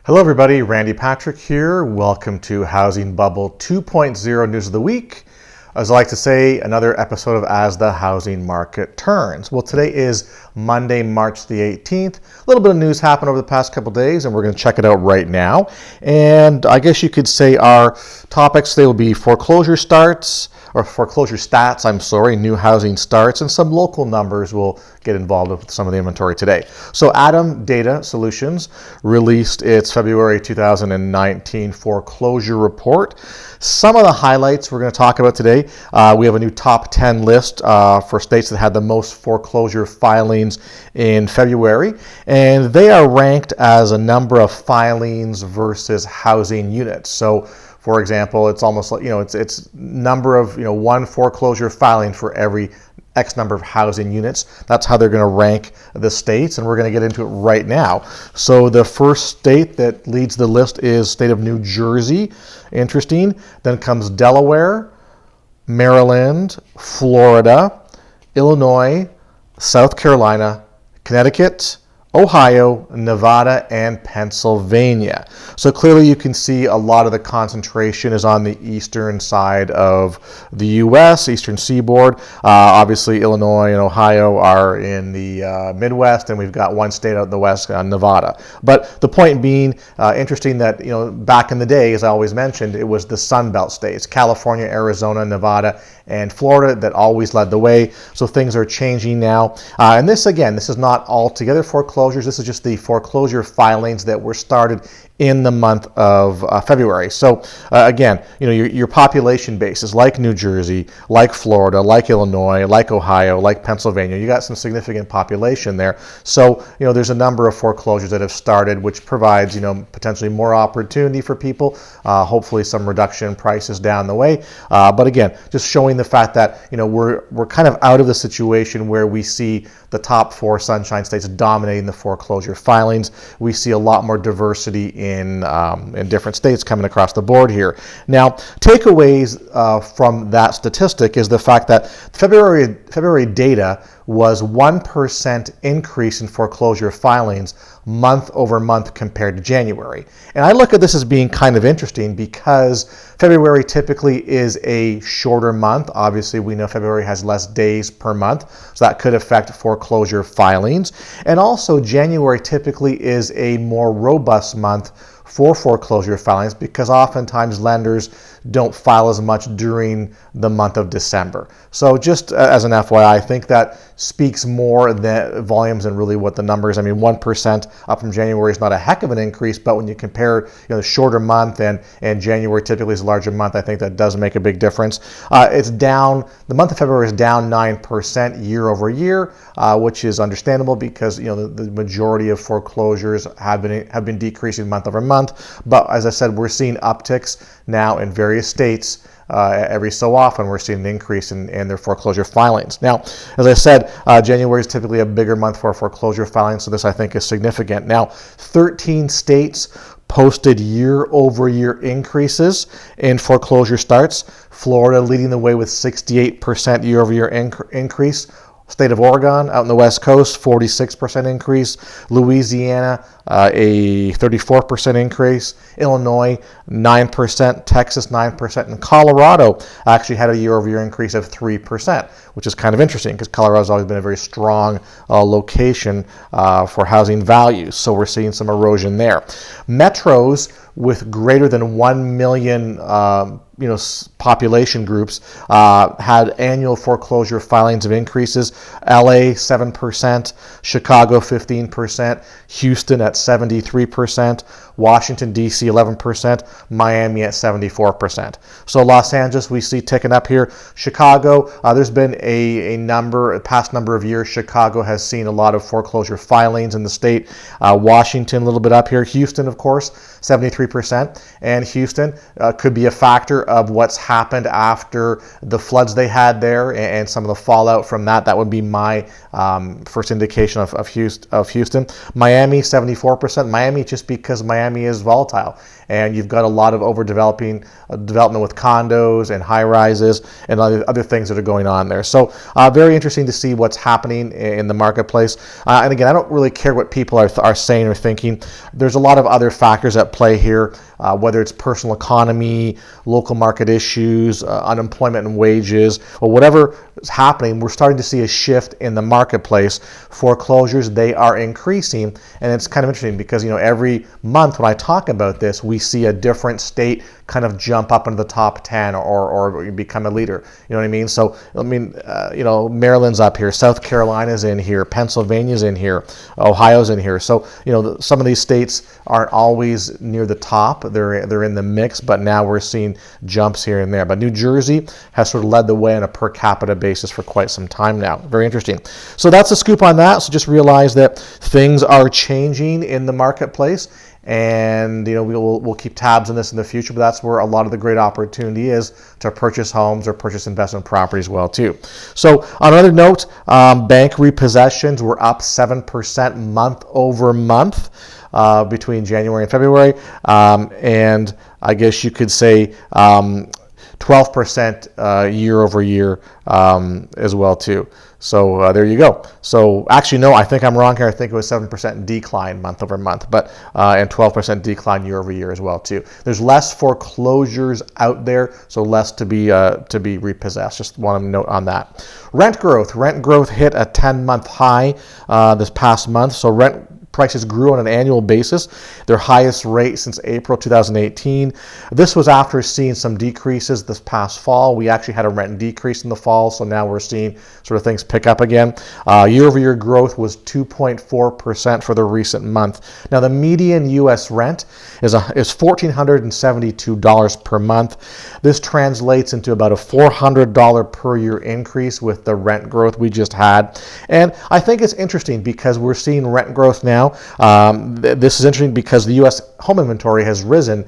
Hello everybody, Randy Patrick here. Welcome to Housing Bubble 2.0 News of the Week. As I like to say, another episode of As the Housing Market Turns. Well, today is Monday, March the 18th. A little bit of news happened over the past couple days, and we're going to check it out right now. And I guess you could say our topics today will be foreclosure stats, new housing starts, and some local numbers will get involved with some of the inventory today. So Adam Data Solutions released its February 2019 foreclosure report. Some of the highlights we're going to talk about today, we have a new top 10 list for states that had the most foreclosure filings in February, and they are ranked as a number of filings versus housing units. So for example, it's almost like, it's number of, one foreclosure filing for every X number of housing units. That's how they're going to rank the states, and we're going to get into it right now. So the first state that leads the list is state of New Jersey. Interesting. Then comes Delaware, Maryland, Florida, Illinois, South Carolina, Connecticut, Ohio, Nevada, and Pennsylvania. So clearly you can see a lot of the concentration is on the eastern side of the U.S., eastern seaboard. Obviously, Illinois and Ohio are in the Midwest, and we've got one state out in the west, Nevada. But the point being, interesting that, back in the day, as I always mentioned, it was the Sun Belt states, California, Arizona, Nevada, and Florida that always led the way. So things are changing now. And this is not altogether foreclosures. This is just the foreclosure filings that were started in the month of February. So again, your population bases like New Jersey, like Florida, like Illinois, like Ohio, like Pennsylvania, you got some significant population there. So, there's a number of foreclosures that have started, which provides, potentially more opportunity for people, hopefully some reduction in prices down the way. But again, just showing the fact that, we're kind of out of the situation where we see the top four sunshine states dominating the foreclosure filings. We see a lot more diversity in different states coming across the board here. Now, takeaways from that statistic is the fact that February data was 1% increase in foreclosure filings month over month compared to January. And I look at this as being kind of interesting because February typically is a shorter month. Obviously, we know February has less days per month, so that could affect foreclosure filings. And also, January typically is a more robust month for foreclosure filings because oftentimes lenders don't file as much during the month of December. So just as an FYI, I think that speaks more than volumes and really what the numbers. 1% up from January is not a heck of an increase, but when you compare the shorter month and January typically is a larger month, I think that does make a big difference. It's down, the month of February is down 9% year over year, which is understandable because the majority of foreclosures have been decreasing month over month. But as I said, we're seeing upticks now in various states. Every so often we're seeing an increase in their foreclosure filings. Now, as I said, January is typically a bigger month for foreclosure filings, so this I think is significant. Now, 13 states posted year-over-year increases in foreclosure starts. Florida leading the way with 68% year-over-year increase. State of Oregon out in the West Coast, 46% increase. Louisiana, a 34% increase. Illinois, 9%. Texas, 9%. And Colorado actually had a year-over-year increase of 3%, which is kind of interesting because Colorado's always been a very strong location for housing values. So we're seeing some erosion there. Metros with greater than 1 million population groups had annual foreclosure filings of increases. LA 7%, Chicago 15%, Houston at 73%, Washington D.C. 11%, Miami at 74%. So Los Angeles we see ticking up here. Chicago, there's been a past number of years. Chicago has seen a lot of foreclosure filings in the state. Washington a little bit up here. Houston, of course, 73%. 33%. And Houston could be a factor of what's happened after the floods they had there and some of the fallout from that. That would be my first indication of Houston. Miami, 74%. Miami, just because Miami is volatile, and you've got a lot of development with condos and high rises and other things that are going on there. So very interesting to see what's happening in the marketplace. And again, I don't really care what people are saying or thinking. There's a lot of other factors at play here, whether it's personal economy, local market issues, unemployment and wages, or whatever is happening. We're starting to see a shift in the marketplace. Foreclosures, they are increasing, and it's kind of interesting because every month when I talk about this, we see a different state kind of jump up into the top 10 or become a leader. You know what I mean? So, Maryland's up here, South Carolina's in here, Pennsylvania's in here, Ohio's in here. So, some of these states aren't always near the top. They're in the mix, but now we're seeing jumps here and there. But New Jersey has sort of led the way on a per capita basis for quite some time now. Very interesting. So that's a scoop on that. So just realize that things are changing in the marketplace. And we'll keep tabs on this in the future, but that's where a lot of the great opportunity is to purchase homes or purchase investment property as well too. So on another note, bank repossessions were up 7% month over month between January and February, and I guess you could say 12% year over year as well too. So there you go. So actually, no, I think I'm wrong here. I think it was 7% decline month over month, but and 12% decline year over year as well too. There's less foreclosures out there, so less to be repossessed. Just want to note on that. Rent growth hit a 10-month high this past month. So rent prices grew on an annual basis, their highest rate since April 2018. This was after seeing some decreases this past fall. We actually had a rent decrease in the fall, so now we're seeing sort of things pick up again. Year-over-year growth was 2.4% for the recent month. Now, the median U.S. rent is $1,472 per month. This translates into about a $400 per year increase with the rent growth we just had. And I think it's interesting because we're seeing rent growth now. This is interesting because the U.S. home inventory has risen,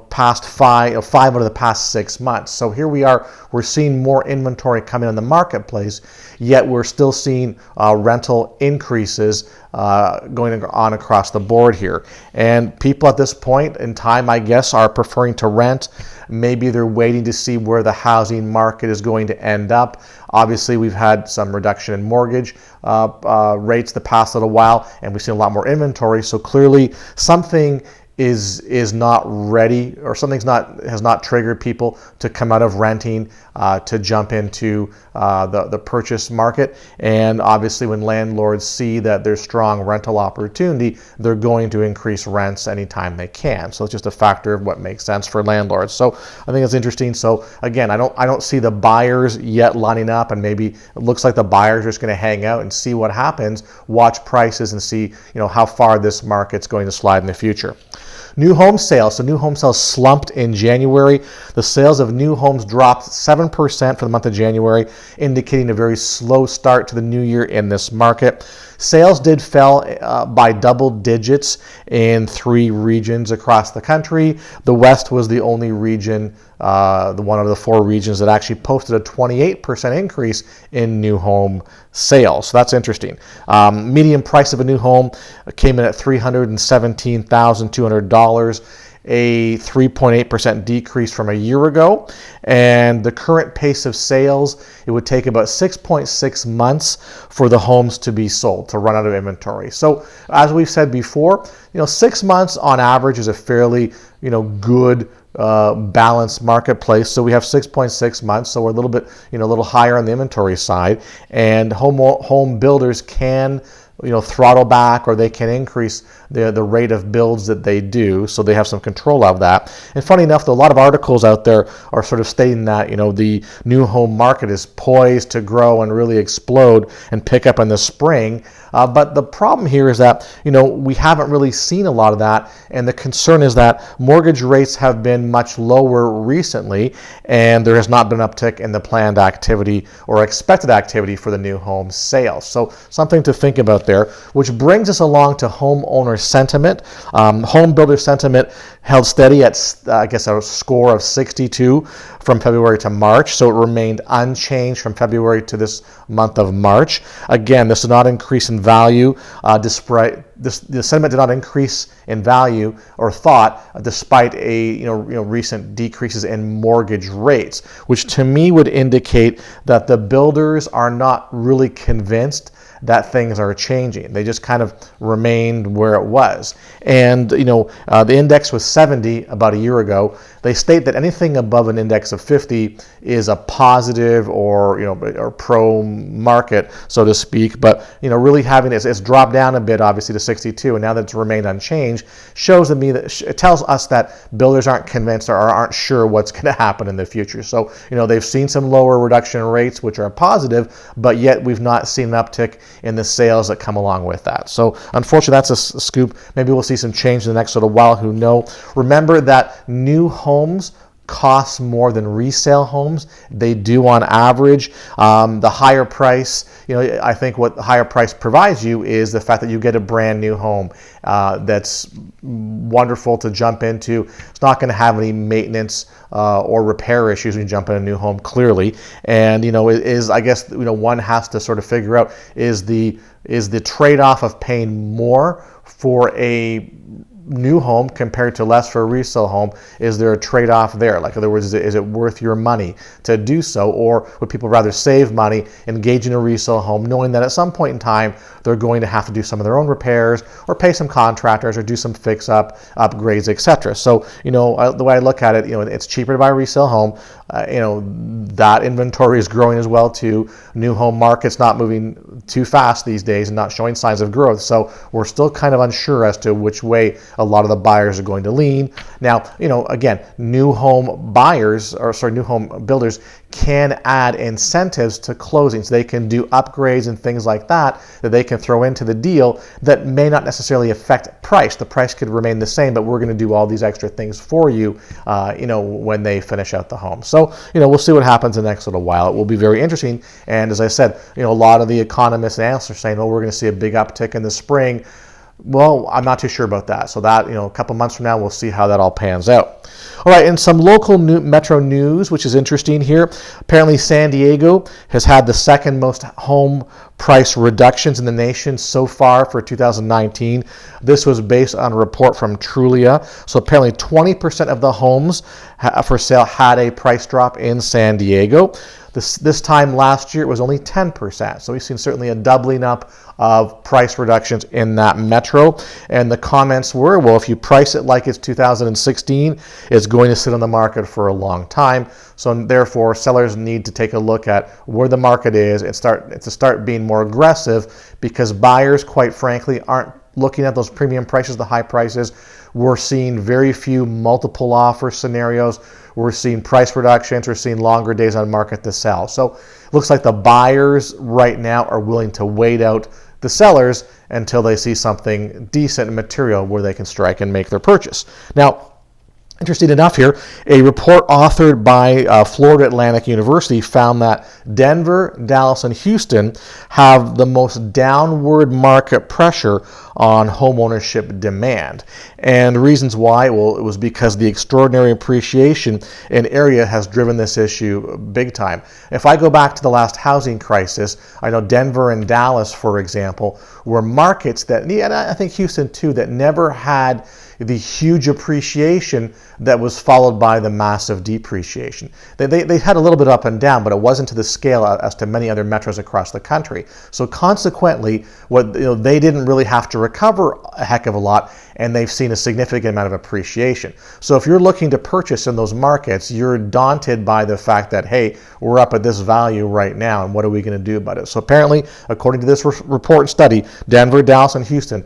past five out of the past 6 months. So here we are, we're seeing more inventory coming in the marketplace, yet we're still seeing rental increases going on across the board here. And people at this point in time, I guess, are preferring to rent. Maybe they're waiting to see where the housing market is going to end up. Obviously, we've had some reduction in mortgage rates the past little while, and we've seen a lot more inventory. So clearly, something is not ready, or has not triggered people to come out of renting to jump into the purchase market. And obviously, when landlords see that there's strong rental opportunity, they're going to increase rents anytime they can. So it's just a factor of what makes sense for landlords. So I think it's interesting. So again, I don't see the buyers yet lining up, and maybe it looks like the buyers are just going to hang out and see what happens, watch prices, and see how far this market's going to slide in the future. New home sales. So new home sales slumped in January. The sales of new homes dropped 7% for the month of January, indicating a very slow start to the new year in this market. Sales did fell by double digits in 3 regions across the country. The West was the only region, one of the 4 regions that actually posted a 28% increase in new home sales. So that's interesting. Median price of a new home came in at $317,200. A 3.8% decrease from a year ago, and the current pace of sales, it would take about 6.6 months for the homes to be sold, to run out of inventory. So as we've said before, 6 months on average is a fairly good balanced marketplace. So we have 6.6 months, so we're a little bit a little higher on the inventory side, and home builders can throttle back, or they can increase the rate of builds that they do, so they have some control of that. And funny enough, a lot of articles out there are sort of stating that the new home market is poised to grow and really explode and pick up in the spring. But the problem here is that, we haven't really seen a lot of that, and the concern is that mortgage rates have been much lower recently, and there has not been an uptick in the planned activity or expected activity for the new home sales. So something to think about there, which brings us along to homeowner sentiment. Home builder sentiment held steady at, a score of 62 from February to March, so it remained unchanged from February to this month of March. Again, this did not increase in value, despite the sentiment did not increase in value or thought, despite recent decreases in mortgage rates, which to me would indicate that the builders are not really convinced that things are changing. They just kind of remained where it was. And, the index was 70 about a year ago. They state that anything above an index of 50 is a positive or pro market, so to speak. But, really having it's dropped down a bit, obviously, to 62, and now that it's remained unchanged, shows to me that it tells us that builders aren't convinced or aren't sure what's going to happen in the future. So, they've seen some lower reduction rates, which are positive, but yet we've not seen an uptick in the sales that come along with that. So unfortunately, that's a scoop. Maybe we'll see some change in the next little while, who know. Remember that new homes cost more than resale homes. They do on average. The higher price, I think what the higher price provides you is the fact that you get a brand new home that's wonderful to jump into. It's not going to have any maintenance or repair issues when you jump in a new home, clearly. And one has to sort of figure out is the trade-off of paying more for a new home compared to less for a resale home. Is there a trade-off there? Like, in other words, is it worth your money to do so, or would people rather save money, engage in a resale home, knowing that at some point in time they're going to have to do some of their own repairs or pay some contractors or do some fix-up, upgrades, etc. So, the way I look at it, it's cheaper to buy a resale home. That inventory is growing as well too. New home market's not moving too fast these days and not showing signs of growth. So we're still kind of unsure as to which way a lot of the buyers are going to lean. Now, again, new home builders can add incentives to closings. They can do upgrades and things like that they can throw into the deal that may not necessarily affect price. The price could remain the same, but we're going to do all these extra things for you, when they finish out the home. So, we'll see what happens in the next little while. It will be very interesting. And as I said, a lot of the economists and analysts are saying, we're going to see a big uptick in the spring. Well, I'm not too sure about that. So that, a couple months from now, we'll see how that all pans out. All right, and some local metro news, which is interesting here. Apparently, San Diego has had the second most home price reductions in the nation so far for 2019. This was based on a report from Trulia. So apparently 20% of the homes for sale had a price drop in San Diego. This time last year, it was only 10%. So we've seen certainly a doubling up of price reductions in that metro. And the comments were, well, if you price it like it's 2016, it's going to sit on the market for a long time. So therefore, sellers need to take a look at where the market is and start being more aggressive, because buyers, quite frankly, aren't looking at those premium prices, the high prices. We're seeing very few multiple offer scenarios. We're seeing price reductions. We're seeing longer days on market to sell. So it looks like the buyers right now are willing to wait out the sellers until they see something decent and material where they can strike and make their purchase. Now, interesting enough here, a report authored by Florida Atlantic University found that Denver, Dallas, and Houston have the most downward market pressure on homeownership demand. And the reasons why, well, it was because the extraordinary appreciation in area has driven this issue big time. If I go back to the last housing crisis, I know Denver and Dallas, for example, were markets that, and I think Houston too, that never had the huge appreciation that was followed by the massive depreciation. They had a little bit up and down, but it wasn't to the scale as to many other metros across the country. So consequently, they didn't really have to recover a heck of a lot, and they've seen a significant amount of appreciation. So if you're looking to purchase in those markets, you're daunted by the fact that, hey, we're up at this value right now, and what are we going to do about it? So apparently, according to this report and study, Denver, Dallas, and Houston,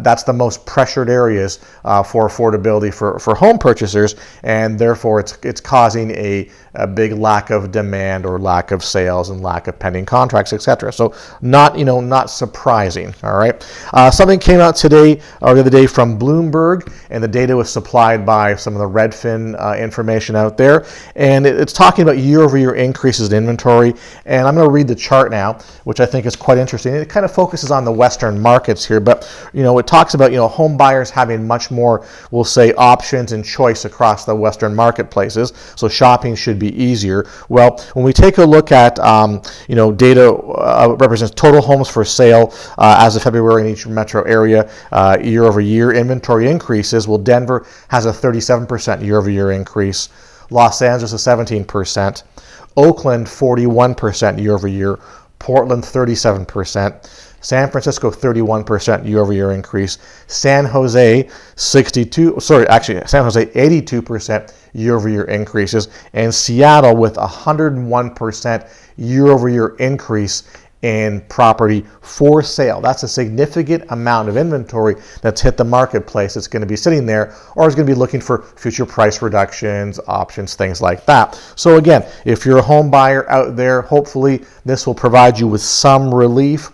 that's the most pressured areas for affordability for home purchasers, and therefore it's causing a big lack of demand or lack of sales and lack of pending contracts, etc. So not surprising. All right. Something came out today or the other day from Bloomberg, and the data was supplied by some of the Redfin information out there, and it's talking about year-over-year increases in inventory. And I'm going to read the chart now, which I think is quite interesting. It kind of focuses on the Western markets here, but it talks about home buyers having much more, we'll say, options and choice across the Western marketplaces. So shopping should be easier. Well, when we take a look at data represents total homes for sale as of February in each metro area, year over year inventory increases. Well, Denver has a 37% year over year increase. Los Angeles a 17%. Oakland 41% year over year. Portland 37%. San Francisco 31% year over year increase. San Jose 82% year over year increases, and Seattle with 101% year over year increase in property for sale. That's a significant amount of inventory that's hit the marketplace. It's going to be sitting there, or is going to be looking for future price reductions, options, things like that. So again, if you're a home buyer out there, hopefully this will provide you with some relief.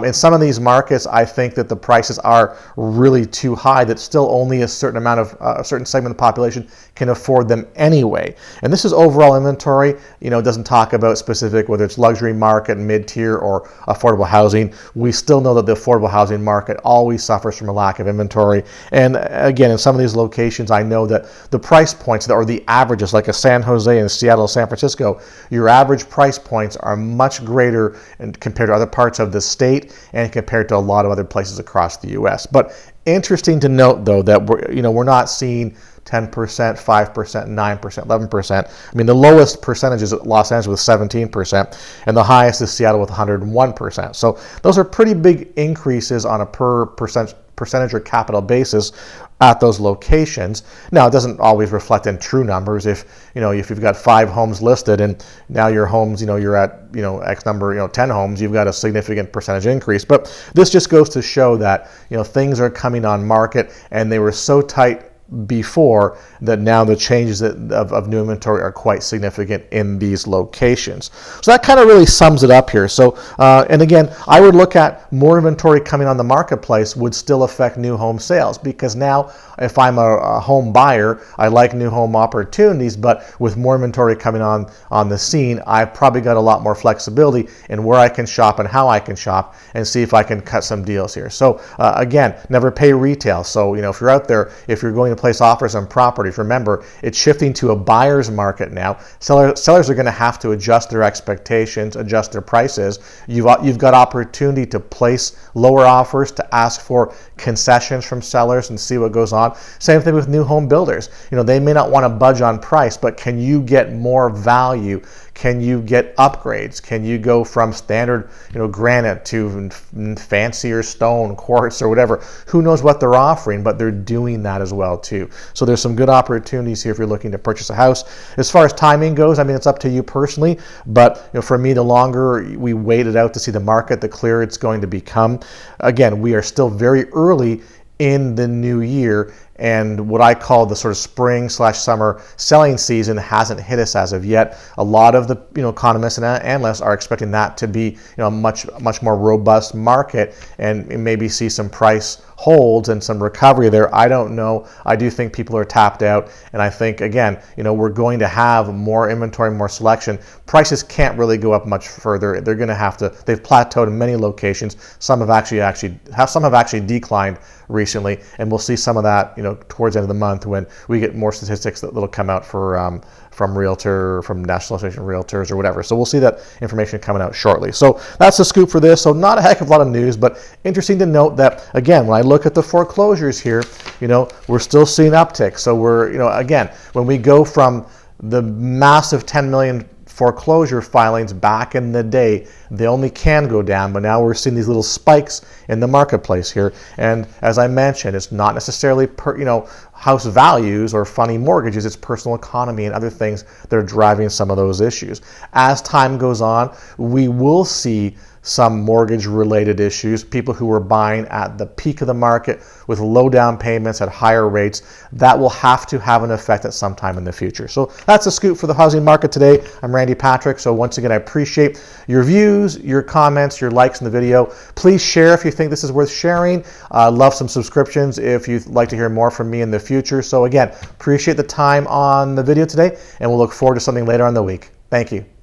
In some of these markets, I think that the prices are really too high, that still only a certain amount of a certain segment of the population can afford them anyway. And this is overall inventory. It doesn't talk about specific, whether it's luxury market, mid-tier, or affordable housing. We still know that the affordable housing market always suffers from a lack of inventory. And again, in some of these locations, I know that the price points, or the averages, like a San Jose and Seattle, San Francisco, your average price points are much greater compared to other parts of the state and compared to a lot of other places across the U.S. But interesting to note, though, that we're not seeing 10%, 5%, 9%, 11%. I mean, the lowest percentage is Los Angeles with 17%, and the highest is Seattle with 101%. So those are pretty big increases on a per percentage or capital basis at those locations. Now, it doesn't always reflect in true numbers. If you've got 5 homes listed and now your homes, you're at X number, 10 homes, you've got a significant percentage increase. But this just goes to show that things are coming on market, and they were so tight before that now the changes of new inventory are quite significant in these locations. So that kind of really sums it up here. So and again, I would look at more inventory coming on the marketplace would still affect new home sales, because now if I'm a home buyer, I like new home opportunities, but with more inventory coming on the scene, I've probably got a lot more flexibility in where I can shop and how I can shop, and see if I can cut some deals here. So again, never pay retail. So if you're out there, if you're going to place offers on properties, remember, it's shifting to a buyer's market now. Sellers are going to have to adjust their expectations, adjust their prices. You've got opportunity to place lower offers, to ask for concessions from sellers and see what goes on. Same thing with new home builders. They may not want to budge on price, but can you get more value? Can you get upgrades? Can you go from standard, granite to fancier stone, quartz, or whatever? Who knows what they're offering, but they're doing that as well too. So there's some good opportunities here if you're looking to purchase a house. As far as timing goes, it's up to you personally, but for me, the longer we wait it out to see the market, the clearer it's going to become. Again, we are still very early in the new year, and what I call the sort of spring/summer selling season hasn't hit us as of yet. A lot of the economists and analysts are expecting that to be a much more robust market, and maybe see some price holds and some recovery there. I don't know. I do think people are tapped out, and I think again, we're going to have more inventory, more selection. Prices can't really go up much further. They're going to have to. They've plateaued in many locations. Some have actually declined recently, and we'll see some of that towards the end of the month when we get more statistics that'll come out from National Association of Realtors or whatever. So we'll see that information coming out shortly. So that's the scoop for this. So not a heck of a lot of news, but interesting to note that, again, when I look at the foreclosures here, we're still seeing uptick. So we're, again, when we go from the massive 10 million foreclosure filings back in the day, they only can go down, but now we're seeing these little spikes in the marketplace here. And as I mentioned, it's not necessarily house values or funny mortgages, it's personal economy and other things that are driving some of those issues. As time goes on, we will see some mortgage-related issues, people who were buying at the peak of the market with low down payments at higher rates, that will have to have an effect at some time in the future. So that's a scoop for the housing market today. I'm Randy Patrick. So once again, I appreciate your views, your comments, your likes in the video. Please share if you think this is worth sharing. Love some subscriptions if you'd like to hear more from me in the future. So again, appreciate the time on the video today, and we'll look forward to something later on in the week. Thank you.